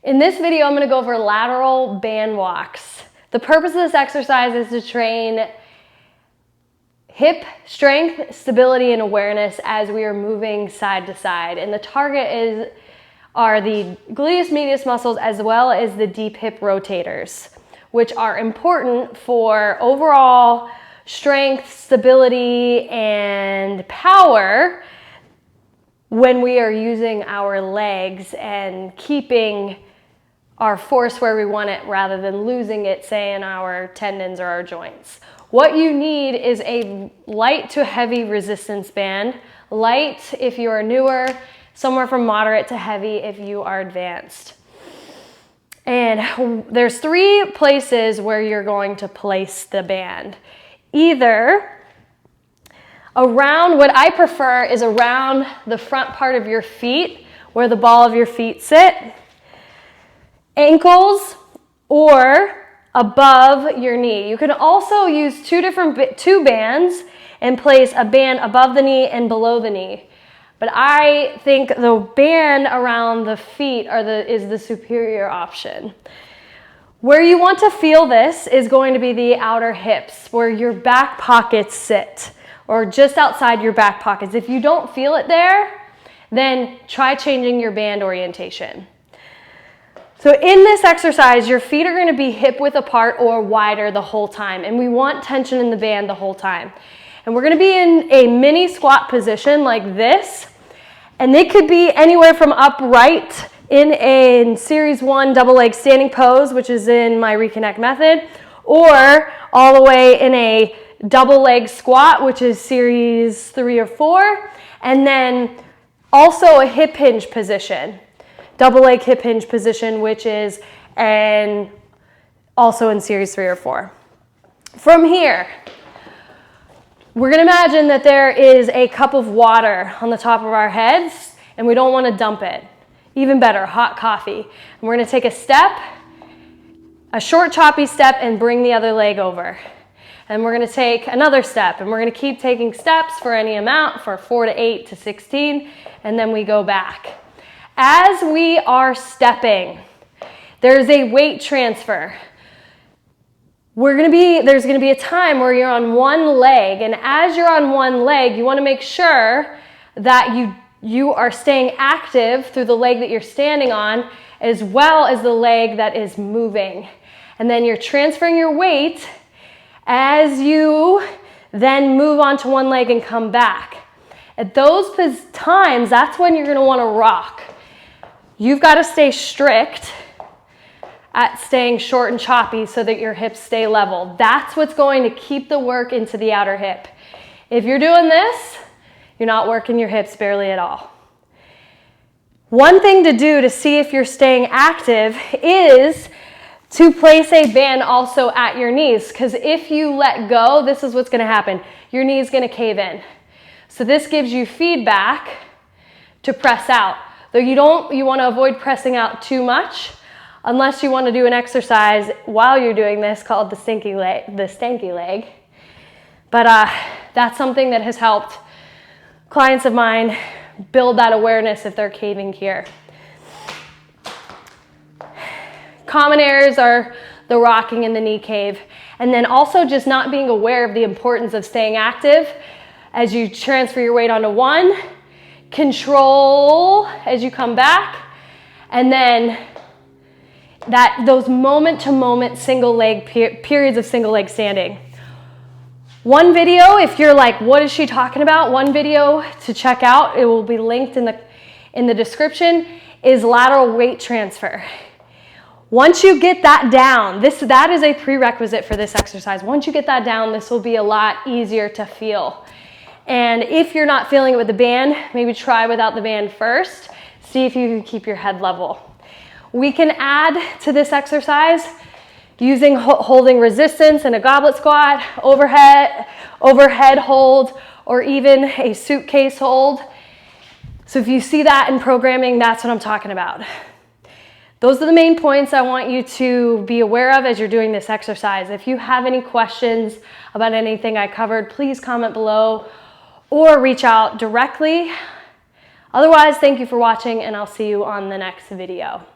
In this video, I'm going to go over lateral band walks. The purpose of this exercise is to train hip strength, stability, and awareness as we are moving side to side. And the target are the gluteus medius muscles as well as the deep hip rotators, which are important for overall strength, stability, and power when we are using our legs and keeping our force where we want it rather than losing it, say, in our tendons or our joints. What you need is a light to heavy resistance band. Light if you are newer, somewhere from moderate to heavy if you are advanced. And there's 3 places where you're going to place the band. Either around, what I prefer is around the front part of your feet, where the ball of your feet sit, ankles, or above your knee. You can also use two bands and place a band above the knee and below the knee. But I think the band around the feet is the superior option. Where you want to feel this is going to be the outer hips, where your back pockets sit, or just outside your back pockets. If you don't feel it there, then try changing your band orientation. So in this exercise, your feet are going to be hip width apart or wider the whole time, and we want tension in the band the whole time. And we're going to be in a mini squat position like this, and they could be anywhere from upright in series 1 double leg standing pose, which is in my reconnect method, or all the way in a double leg squat, which is series 3 or 4, and then also a hip hinge position. Double leg hip hinge position, which is also in series 3 or 4. From here, we're going to imagine that there is a cup of water on the top of our heads, and we don't want to dump it. Even better, hot coffee. And we're going to take a step, a short choppy step, and bring the other leg over. And we're going to take another step, and we're going to keep taking steps for any amount, for 4 to 8 to 16, and then we go back. As we are stepping, there's a weight transfer. There's going to be a time where you're on one leg, and as you're on one leg, you want to make sure that you are staying active through the leg that you're standing on, as well as the leg that is moving. And then you're transferring your weight as you then move onto one leg and come back. At those times, that's when you're going to want to rock. You've got to stay strict at staying short and choppy so that your hips stay level. That's what's going to keep the work into the outer hip. If you're doing this, you're not working your hips barely at all. One thing to do to see if you're staying active is to place a band also at your knees, because if you let go, this is what's going to happen. Your knee is going to cave in. So this gives you feedback to press out. Though you want to avoid pressing out too much, unless you want to do an exercise while you're doing this called the stanky leg. But that's something that has helped clients of mine build that awareness if they're caving here. Common errors are the rocking and the knee cave, and then also just not being aware of the importance of staying active as you transfer your weight onto one. Control as you come back, and then those moment-to-moment single leg periods of single leg standing. One video, if you're like, what is she talking about? One video to check out, it will be linked in the description, is lateral weight transfer. Once you get that down, that is a prerequisite for this exercise. Once you get that down, this will be a lot easier to feel. And if you're not feeling it with the band, maybe try without the band first. See if you can keep your head level. We can add to this exercise using holding resistance in a goblet squat, overhead hold, or even a suitcase hold. So if you see that in programming, that's what I'm talking about. Those are the main points I want you to be aware of as you're doing this exercise. If you have any questions about anything I covered, please comment below or reach out directly. Otherwise, thank you for watching, and I'll see you on the next video.